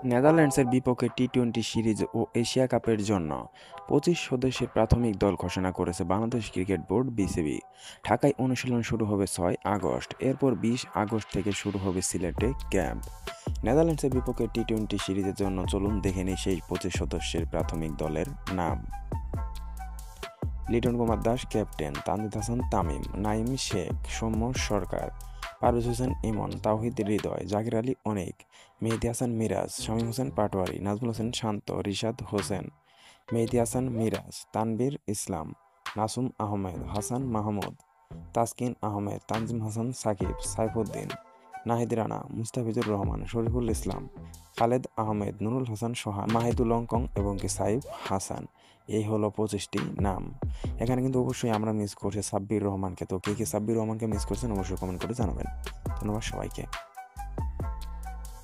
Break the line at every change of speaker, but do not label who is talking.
নেদারল্যান্ডসের বিপক্ষে T twenty series ও Asia কাপের জন্য ২৫ সদস্যের প্রাথমিক দল ঘোষণা করেছে বাংলাদেশ ক্রিকেট বোর্ড বিসিবি। ঢাকায় অনুশীলন শুরু হবে ৬ আগস্ট, এরপর ২০ আগস্ট থেকে শুরু হবে সিলেটে ক্যাম্প। নেদারল্যান্ডসের বিপক্ষে টি-টোয়েন্টি সিরিজের জন্য চলুন দেখে নিই সেই ২৫ সদস্যের প্রাথমিক দলের নাম। লিটন কুমার দাস ক্যাপ্টেন, তানজিদ হাসান তামিম, নাঈম শেখ, সৌম্য সরকার, পারভেজ হোসেন ইমন, তাওহিদ হৃদয়, জাকির আলী অনিক, মেহেদী হাসান মিরাজ, শামীম হোসেন পাটোয়ারি, নাজমুল হোসেন শান্ত, রিশাদ হোসেন, মেহেদী হাসান মিরাজ, তানভীর ইসলাম, নাসুম আহমেদ, হাসান মাহমুদ, তাসকিন আহমেদ, তানজিম হাসান সাকিব, সাইফুদ্দিন, নাহিদ রানা, মুস্তাফিজুর রহমান, শরীফুল ইসলাম, খালেদ আহমেদ, নুরুল হাসান সোহান, মাহিদুল অঙ্কন এবং কি সাইফ হাসান। এই হলো ২৫টি নাম। এখানে কিন্তু অবশ্যই আমরা মিস করছি সাব্বির রহমানকে। তো কে কে সাব্বির রহমানকে মিস করছেন অবশ্যই কমেন্ট করে জানাবেন। ধন্যবাদ সবাইকে।